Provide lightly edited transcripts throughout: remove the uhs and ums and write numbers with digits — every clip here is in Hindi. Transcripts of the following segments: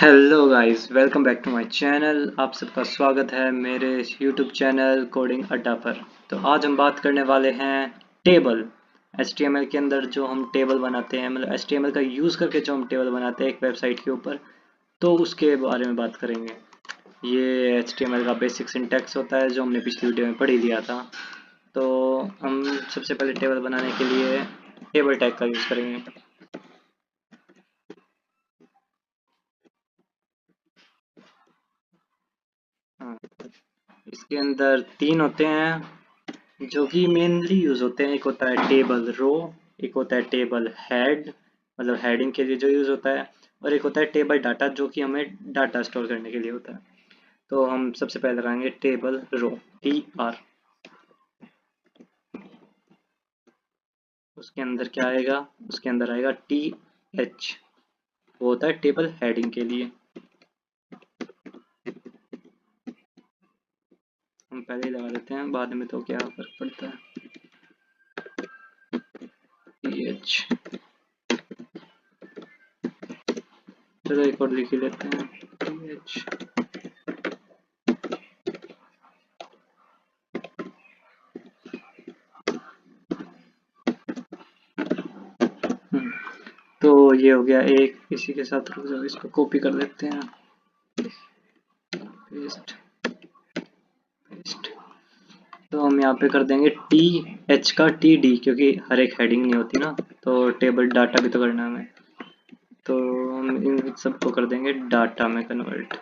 Hello guys, welcome back to my channel. आप सबका स्वागत है मेरे यूट्यूब चैनल कोडिंग अड्डा पर। तो आज हम बात करने वाले हैं टेबल। HTML के अंदर जो हम टेबल बनाते हैं, मतलब HTML का यूज़ करके जो हम टेबल बनाते हैं एक वेबसाइट के ऊपर, तो उसके बारे में बात करेंगे। ये HTML का बेसिक सिंटैक्स होता है जो हमने पिछली वीडियो में पढ़ ही लिया था। तो हम सबसे पहले टेबल बनाने के लिए टेबल टैग का यूज़ करेंगे। हाँ, इसके अंदर तीन होते हैं जो कि मेनली यूज होते हैं। एक होता है टेबल रो, एक होता है टेबल हेड, मतलब हेडिंग के लिए जो यूज होता है, और एक होता है टेबल डाटा जो कि हमें डाटा स्टोर करने के लिए होता है। तो हम सबसे पहले लगाएंगे टेबल रो, TR। उसके अंदर क्या आएगा? उसके अंदर आएगा TH, वो होता है टेबल हेडिंग के लिए। हम पहले ही लगा देते हैं, बाद में तो क्या फर्क पड़ता है। TH, चलो एक और लिख ही लेते हैं, TH। तो ये हो गया एक। इसी के साथ रुक जाओ, इसको कॉपी कर देते हैं, पेस्ट पेस्ट। तो हम यहाँ पे कर देंगे TH का TD, क्योंकि हर एक हेडिंग नहीं होती ना, तो टेबल डाटा भी तो करना है हमें। तो हम इन सबको कर देंगे डाटा में कन्वर्ट।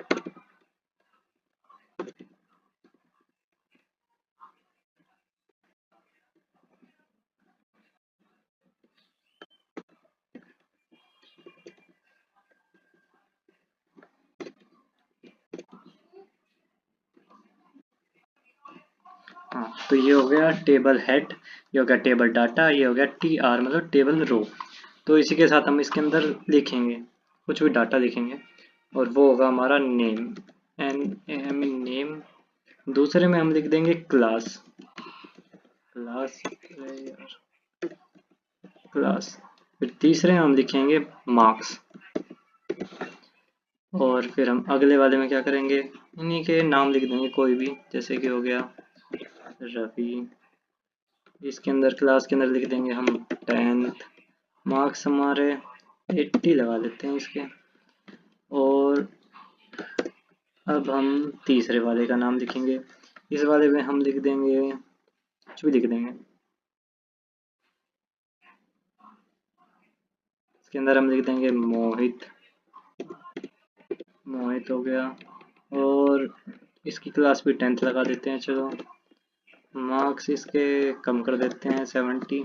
हाँ, तो ये हो गया टेबल हेड, ये हो गया टेबल डाटा, ये हो गया TR मतलब टेबल रो। तो इसी के साथ हम इसके अंदर लिखेंगे, कुछ भी डाटा लिखेंगे, और वो होगा हमारा नेम, NAM नेम। दूसरे में हम लिख देंगे क्लास, क्लास क्लास। फिर तीसरे में हम लिखेंगे मार्क्स, और फिर हम अगले वाले में क्या करेंगे, इन्हीं के नाम लिख देंगे कोई भी, जैसे कि हो गया रवि। इसके अंदर क्लास के अंदर लिख देंगे हम 10th। मार्क्स हमारे 80 लगा लेते हैं इसके। और अब हम तीसरे वाले का नाम लिखेंगे। इस वाले में हम लिख देंगे, कुछ भी लिख देंगे। इसके अंदर हम लिख देंगे मोहित, मोहित हो गया। और इसकी क्लास भी 10th लगा देते हैं, चलो। मार्क्स इसके कम कर देते हैं 70।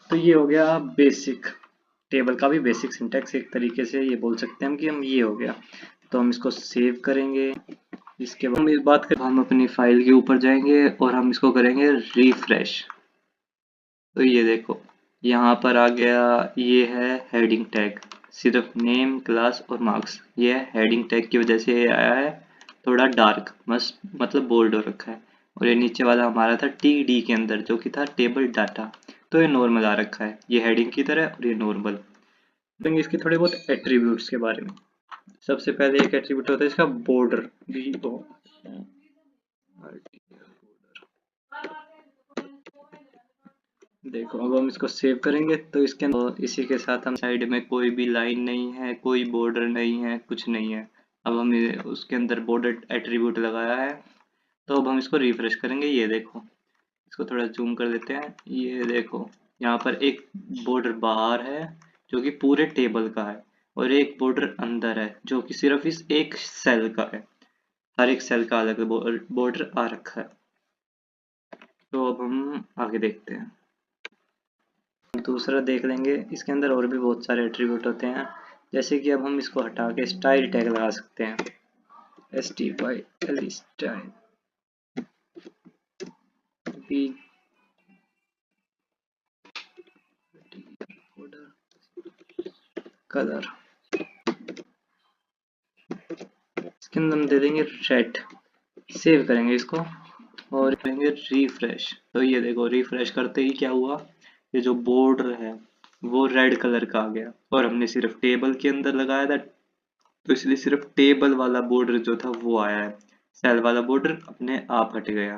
तो ये हो गया बेसिक टेबल का भी बेसिक सिंटैक्स, एक तरीके से ये बोल सकते हैं हम कि हम ये हो गया। तो हम इसको सेव करेंगे। इसके बाद हम इस बात करें, हम अपनी फाइल के ऊपर जाएंगे और हम इसको करेंगे रिफ्रेश। तो ये देखो, यहाँ पर आ गया, ये है हेडिंग टैग। सिर्फ नेम, क्लास और मार्क्स, ये है हेडिंग टैग की वजह से ये आया है थोड़ा डार्क, मस्त मतलब बोल्ड हो रखा है। और ये नीचे वाला हमारा था TD के अंदर जो कि था टेबल डाटा, तो ये नॉर्मल आ रखा है, ये हेडिंग की तरह और ये नॉर्मल। देखेंगे इसके थोड़े बहुत एट्रीब्यूट्स के बारे में। सबसे पहले एक एट्रीब्यूट होता है इसका बॉर्डर, BO। देखो, अब हम इसको सेव करेंगे तो इसके अंदर इसी के साथ हम साइड में कोई भी लाइन नहीं है, कोई बॉर्डर नहीं है, कुछ नहीं है। अब हम उसके अंदर बॉर्डर एट्रीब्यूट लगाया है। तो अब हम इसको रिफ्रेश करेंगे, ये देखो। इसको थोड़ा जूम कर देते हैं, ये देखो। यहाँ पर एक बॉर्डर बाहर है जो कि पूरे टेबल का है, और एक बॉर्डर अंदर है जो कि सिर्फ इस एक सेल का है। हर एक सेल का अलग बॉर्डर आ रखा है। तो अब हम आगे देखते हैं, दूसरा देख लेंगे। इसके अंदर और भी बहुत सारे एट्रीब्यूट होते हैं, जैसे कि अब हम इसको हटा के स्टाइल टैग लगा सकते हैं, STYL स्टाइल, बी कलर। इसके अंदर हम दे देंगे रेड। सेव करेंगे इसको और करेंगे रिफ्रेश। तो ये देखो, रिफ्रेश करते ही क्या हुआ, ये जो बॉर्डर है वो रेड कलर का आ गया, और हमने सिर्फ टेबल के अंदर लगाया था तो इसलिए सिर्फ टेबल वाला बॉर्डर जो था वो आया है, सेल वाला बॉर्डर अपने आप हट गया।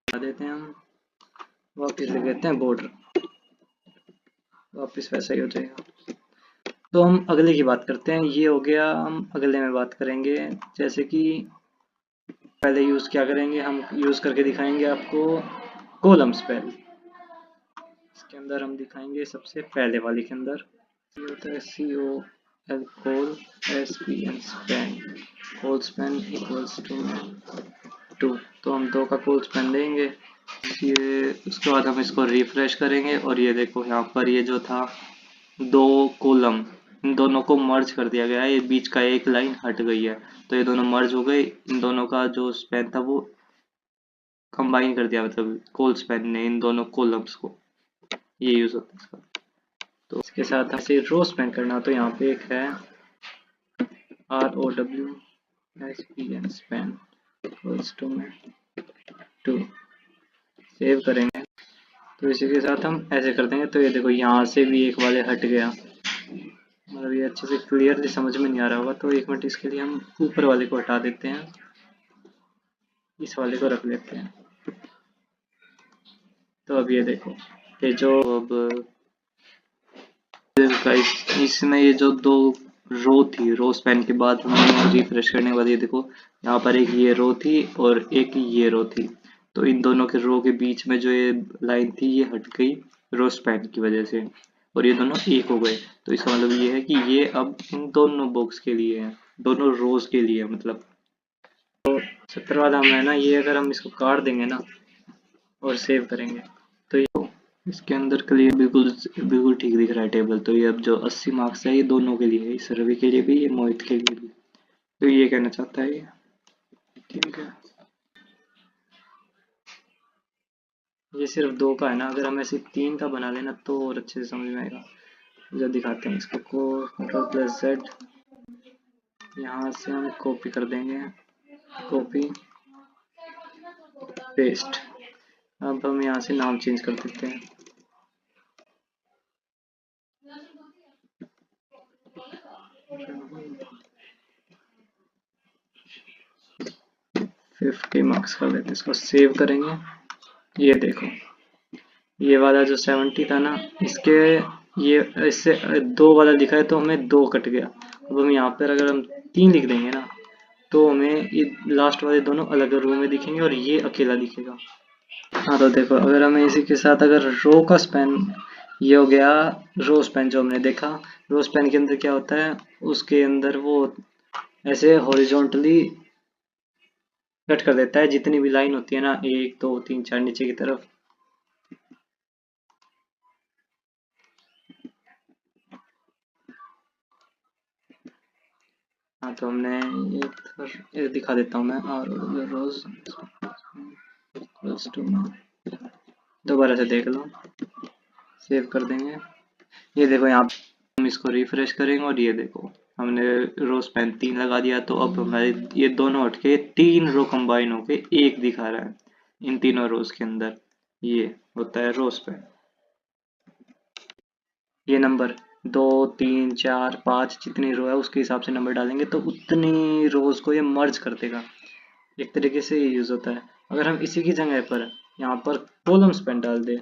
देते हैं हम, वापिस लिख देते हैं बॉर्डर, वापिस वैसा ही हो जाएगा। तो हम अगले की बात करते हैं, ये हो गया। हम अगले में बात करेंगे, जैसे कि पहले यूज क्या करेंगे, हम यूज करके दिखाएंगे आपको कॉलम स्पेल। इसके अंदर हम दिखाएंगे सबसे पहले वाले के अंदर ये होता है COL col SPN span, col span equals to 2। तो हम 2 का कोल स्पैन लेंगे, ये उसके बाद हम इसको रिफ्रेश करेंगे और ये देखो यहाँ पर ये जो था 2 कॉलम, इन दोनों को मर्ज कर दिया गया है, ये बीच का एक लाइन हट गई है, तो ये दोनों मर्ज हो गए, इन दोनों का जो स्पैन था वो कंबाइन कर दिया, मतलब कोल स्पैन ने इन दोनों कॉलम्स को, ये यूज होता है इसका। तो इसके साथ इसे रो स्पैन करना, तो यहाँ पे एक है ROW SPN equals to 2, save करेंगे। तो इसी के साथ हम ऐसे कर देंगे, तो ये देखो यहाँ से भी एक वाले हट गया, मतलब ये अच्छे से क्लियरली समझ में नहीं आ रहा होगा, तो 1 मिनट इसके लिए हम ऊपर वाले को हटा देते हैं, इस वाले को रख लेते हैं। तो अब ये देखो, ये जो अब इसमें ये जो 2 रो थी, रो स्पैन के बाद हमने रिफ्रेश करने के बाद ये देखो यहाँ पर एक ये रो थी और एक ये रो थी, तो इन दोनों के रो के बीच में जो ये लाइन थी ये हट गई रो स्पैन की वजह से, और ये दोनों एक हो गए। तो इसका मतलब ये है कि ये अब इन दोनों बॉक्स के लिए है, दोनों रोज के लिए, मतलब तो 70 वाला हम है ना, ये अगर हम इसको काट देंगे ना और सेव करेंगे तो ये इसके अंदर क्लियर बिल्कुल बिल्कुल ठीक दिख रहा है टेबल। तो ये अब जो 80 मार्क्स है ये दोनों के लिए है, इस रवि के लिए भी, ये मोहित के लिए भी। तो ये कहना चाहता है ये, ठीक है। ये सिर्फ 2 का है ना, अगर हम ऐसे 3 का बना लेना तो और अच्छे से समझ में आएगा। जो दिखाते हैं इसको, Ctrl+Z, यहाँ से हम कॉपी कर देंगे, कॉपी पेस्ट। अब हम यहाँ से नाम चेंज कर देते हैं, 50 मार्क्स कर देते हैं, इसको सेव करेंगे। ये देखो ये वाला जो 70 था ना, इसके ये इससे 2 वाला दिखा है तो हमें 2 कट गया। अब हम यहाँ पर अगर हम 3 लिख देंगे ना तो हमें ये लास्ट वाले दोनों अलग रो में दिखेंगे और ये अकेला दिखेगा। हाँ तो देखो, अगर हमें इसी के साथ अगर रो का स्पैन, ये हो गया रो स्पैन जो हमने देखा। रो स्पैन के अंदर क्या होता है, उसके अंदर वो ऐसे हॉरिजॉन्टली कट कर देता है जितनी भी लाइन होती है ना, 1 2 3 4 नीचे की तरफ। हाँ तो हमने ये दिखा देता हूँ मैं, और रोज दोबारा से देख लो, सेव कर देंगे। ये देखो यहाँ हम इसको रिफ्रेश करेंगे और ये देखो हमने रो स्पैन 3 लगा दिया, तो अब हमारे ये दोनों हट के 3 रो कंबाइन होके एक दिखा रहा है इन तीनों रोज के अंदर। ये होता है रो स्पैन। ये नंबर 2 3 4 5 जितनी रो है उसके हिसाब से नंबर डालेंगे तो उतनी रोज को ये मर्ज कर देगा। एक तरीके से ये यूज होता है। अगर हम इसी की जगह पर यहाँ पर कॉलम स्पैन डाल दें,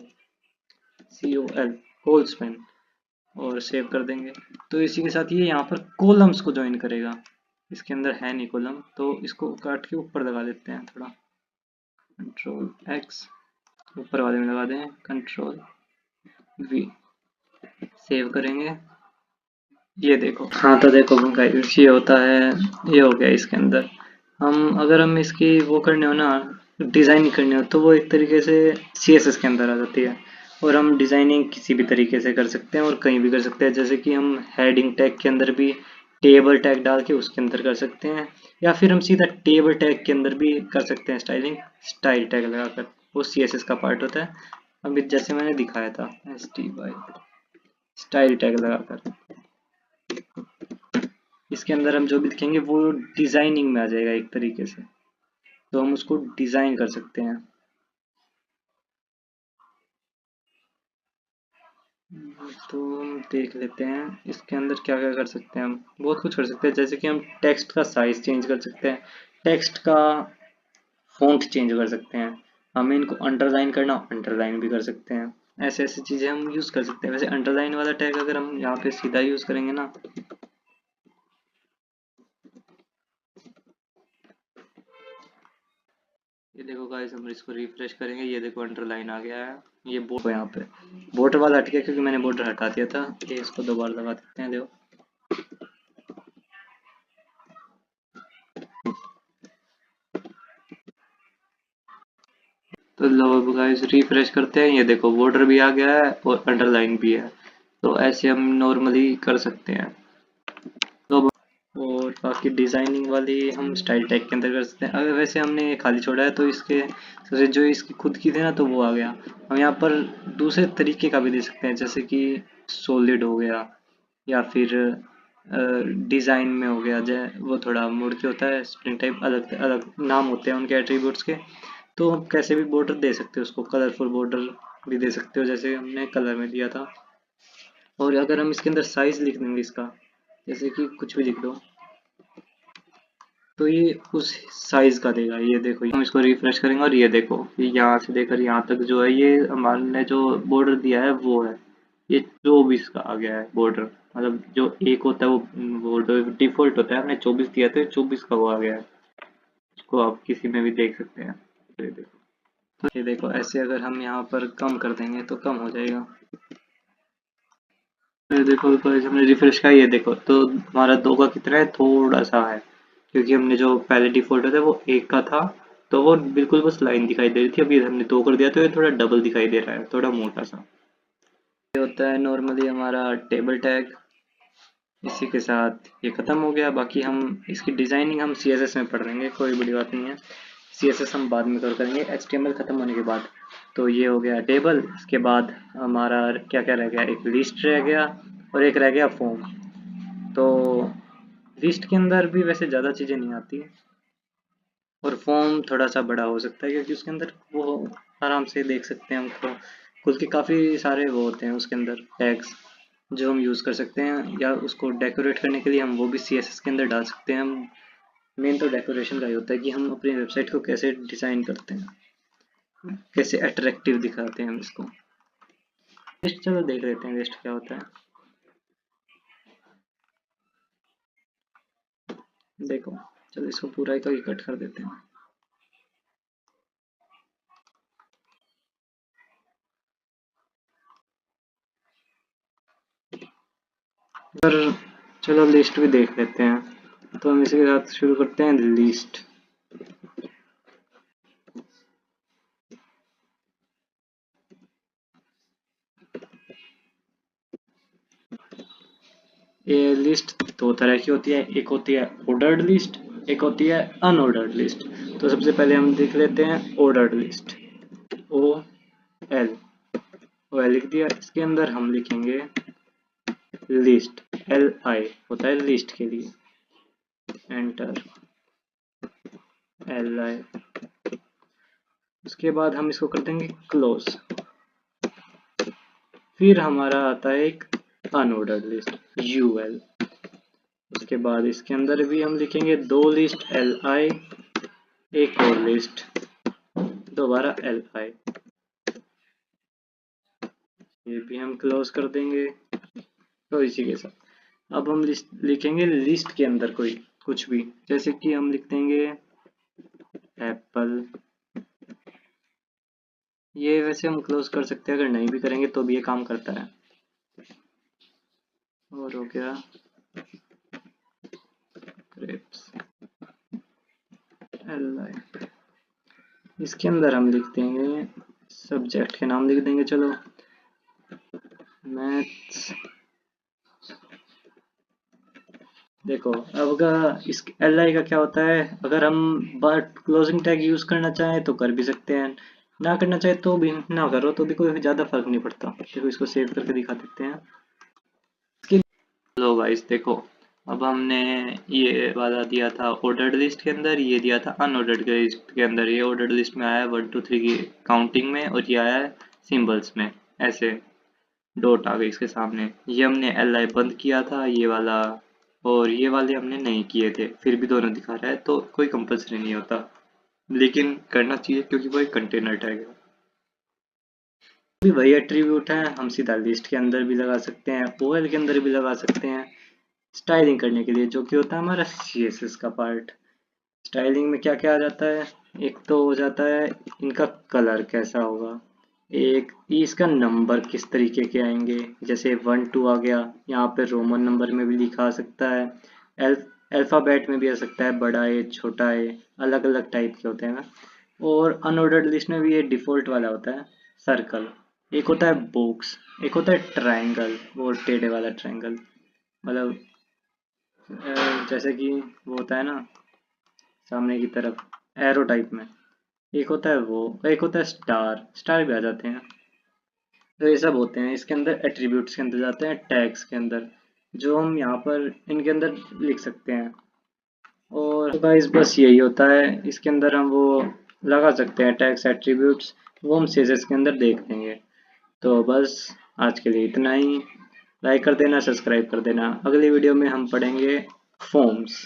COL कोल स्पैन, और सेव कर देंगे, तो इसी के साथ ये यहाँ पर कॉलम्स को ज्वाइन करेगा। इसके अंदर है नहीं कॉलम, तो इसको काट के ऊपर लगा देते हैं थोड़ा, Ctrl+X, ऊपर वाले में लगा दें, Ctrl+V, सेव करेंगे। ये देखो, हाँ तो देखो गाइस ये होता है, ये हो गया इसके अंदर। अगर हम इसकी वो करने हो ना, डिज़ाइन करनी हो, तो वो एक तरीके से CSS के अंदर आ जाती है, और हम डिज़ाइनिंग किसी भी तरीके से कर सकते हैं और कहीं भी कर सकते हैं। जैसे कि हम हेडिंग टैग के अंदर भी टेबल टैग डाल के उसके अंदर कर सकते हैं, या फिर हम सीधा टेबल टैग के अंदर भी कर सकते हैं स्टाइल टैग लगाकर, वो CSS का पार्ट होता है। अभी जैसे मैंने दिखाया था STY स्टाइल टैग लगाकर, इसके अंदर हम जो भी लिखेंगे वो डिजाइनिंग में आ जाएगा एक तरीके से, तो हम उसको डिजाइन कर सकते हैं। तो हम देख लेते हैं इसके अंदर क्या क्या कर सकते हैं। हम बहुत कुछ कर सकते हैं, जैसे कि हम टेक्स्ट का साइज चेंज कर सकते हैं, टेक्स्ट का फॉन्ट चेंज कर सकते हैं, हमें इनको अंडरलाइन करना अंडरलाइन भी कर सकते हैं। ऐसे ऐसी चीज़ें हम यूज़ कर सकते हैं। वैसे अंडरलाइन वाला टैग अगर हम यहाँ पे सीधा यूज़ करेंगे ना, ये देखो गाइस, हम इसको रिफ्रेश करेंगे, ये देखो अंडरलाइन आ गया है। ये बोर्ड यहाँ पे बॉर्डर वाला हट गया क्योंकि मैंने बॉर्डर हटा दिया था। ये इसको दोबारा लगा देते हैं, देखो। तो लो गाइस, रिफ्रेश करते हैं, ये देखो बॉर्डर भी आ गया है और अंडरलाइन भी है। तो ऐसे हम नॉर्मली कर सकते हैं। तो और बाकी डिजाइनिंग वाली हम स्टाइल टैग के अंदर कर सकते हैं। अगर वैसे हमने ये खाली छोड़ा है तो इसके जैसे जो इसकी खुद की थी ना, तो वो आ गया। हम यहाँ पर दूसरे तरीके का भी दे सकते हैं, जैसे कि सॉलिड हो गया, या फिर डिज़ाइन में हो गया। जै वो थोड़ा मुड़ के होता है, स्प्रिंग टाइप, अलग अलग नाम होते हैं उनके एट्रीब्यूट्स के। तो हम कैसे भी बॉर्डर दे सकते हो उसको, कलरफुल बॉर्डर भी दे सकते हो, जैसे हमने कलर में दिया था। और अगर हम इसके अंदर साइज लिख देंगे इसका, जैसे कि कुछ भी लिख दो, तो ये उस साइज का देगा। ये देखो, हम इसको रिफ्रेश करेंगे और ये देखो, ये यहाँ से लेकर यहाँ तक जो है, ये हमारे ने जो बॉर्डर दिया है वो है। ये 24 का आ गया है बॉर्डर। मतलब जो एक होता है वो डिफॉल्ट होता है, हमने 24 दिया था, 24 का वो आ गया है। इसको आप किसी में भी देख सकते हैं। तो ये देखो, तो ये देखो, ऐसे अगर हम यहाँ पर कम कर देंगे तो कम हो जाएगा। तो ये देखो, हमने रिफ्रेश किया, ये देखो, तो हमारा 2 का कितना है, थोड़ा सा है, क्योंकि हमने जो पहले डिफॉल्ट होता है वो 1 का था, तो वो बिल्कुल बस लाइन दिखाई दे रही थी। अभी हमने 2 कर दिया तो ये थोड़ा डबल दिखाई दे रहा है, थोड़ा मोटा सा। ये होता है नॉर्मली हमारा टेबल टैग। इसी के साथ ये खत्म हो गया। बाकी हम इसकी डिजाइनिंग हम CSS में पढ़ लेंगे, कोई बड़ी बात नहीं है। CSS हम बाद में करेंगे, HTML खत्म होने के बाद। तो ये हो गया टेबल। इसके बाद हमारा क्या क्या रह गया, एक लिस्ट रह गया और एक रह गया फॉर्म। तो लिस्ट के अंदर भी वैसे ज़्यादा चीज़ें नहीं आती, और फॉर्म थोड़ा सा बड़ा हो सकता है क्योंकि उसके अंदर वो आराम से देख सकते हैं हमको, खुद के काफ़ी सारे वो होते हैं उसके अंदर टैग्स जो हम यूज़ कर सकते हैं, या उसको डेकोरेट करने के लिए हम वो भी CSS के अंदर डाल सकते हैं। हम मेन तो डेकोरेशन का ही होता है कि हम अपनी वेबसाइट को कैसे डिज़ाइन करते हैं, कैसे अट्रैक्टिव दिखाते हैं हम इसको। लिस्ट, चलो देख लेते हैं लिस्ट क्या होता है। देखो, चलो इसको पूरा ही कट कर देते हैं। पर चलो लिस्ट भी देख लेते हैं। तो हम इसी के साथ शुरू करते हैं, लिस्ट। ये लिस्ट दो तरह की होती है, एक होती है ऑर्डर्ड लिस्ट, एक होती है अनऑर्डर्ड लिस्ट। तो सबसे पहले हम देख लेते हैं ordered list. O L O L लिख दिया। इसके अंदर हम लिखेंगे लिस्ट, LI होता है लिस्ट के लिए। Enter, LI। उसके बाद हम इसको कर देंगे क्लोज। फिर हमारा आता है एक अनऑर्डर्ड लिस्ट, UL। उसके बाद इसके अंदर भी हम लिखेंगे 2 लिस्ट, LI, एक और लिस्ट, दोबारा LI। ये भी हम क्लोज कर देंगे। तो इसी के साथ अब हम लिखेंगे लिस्ट के अंदर कोई कुछ भी, जैसे कि हम लिख देंगे एप्पल। ये वैसे हम क्लोज कर सकते हैं, अगर नहीं भी करेंगे तो भी ये काम करता है। और हो गया ग्रेप्स, LI। इसके अंदर हम लिख देंगे सब्जेक्ट के नाम लिख देंगे, चलो मैथ्स। देखो, अब अगर इस LI का क्या होता है, अगर हम बट क्लोजिंग टैग यूज करना चाहें तो कर भी सकते हैं, ना करना चाहे तो भी ना करो, तो भी कोई ज़्यादा फर्क नहीं पड़ता। देखो, इसको सेव करके दिखा देते हैं। लो गाइस, देखो, अब हमने ये वाला दिया था ऑर्डर्ड लिस्ट के अंदर, ये दिया था अनऑर्डर्ड लिस्ट के अंदर। ये ऑर्डर्ड लिस्ट में आया है 1 2 3 की काउंटिंग में, और ये आया है सिंबल्स में ऐसे। डॉट आ गई इसके सामने। ये हमने li बंद किया था ये वाला, और ये वाले हमने नहीं किए थे, फिर भी दोनों दिखा रहा है, तो कोई कंपल्सरी नहीं होता, लेकिन करना चाहिए क्योंकि वो एक कंटेनर टैग है। भी वही एट्रीब्यूट है, हम सीधा लिस्ट के अंदर भी लगा सकते हैं, OL के अंदर भी लगा सकते हैं स्टाइलिंग करने के लिए, जो कि होता है हमारा CSS का पार्ट। स्टाइलिंग में क्या क्या आ जाता है, एक तो हो जाता है इनका कलर कैसा होगा, एक इसका नंबर किस तरीके के आएंगे, जैसे 1 2 आ गया, यहाँ पे रोमन नंबर में भी लिखा आ सकता है, अल्फाबेट में भी आ सकता है, बड़ा है छोटा है, अलग अलग टाइप के होते हैं ना। और अनऑर्डर्ड लिस्ट में भी ये डिफॉल्ट वाला होता है सर्कल, एक होता है बॉक्स, एक होता है ट्रायंगल, वो टेढ़े वाला ट्रायंगल, मतलब जैसे कि वो होता है ना सामने की तरफ एरो टाइप में, एक होता है वो, एक होता है स्टार, स्टार भी आ जाते हैं। तो ये सब होते हैं इसके अंदर, एट्रीब्यूट्स के अंदर जाते हैं, टैग्स के अंदर, जो हम यहाँ पर इनके अंदर लिख सकते हैं। और गाइस बस यही होता है, इसके अंदर हम वो लगा सकते हैं टैग्स एट्रीब्यूट्स, वो हम CSS के अंदर देख लेंगे। तो बस आज के लिए इतना ही। लाइक कर देना, सब्सक्राइब कर देना। अगली वीडियो में हम पढ़ेंगे फॉर्म्स।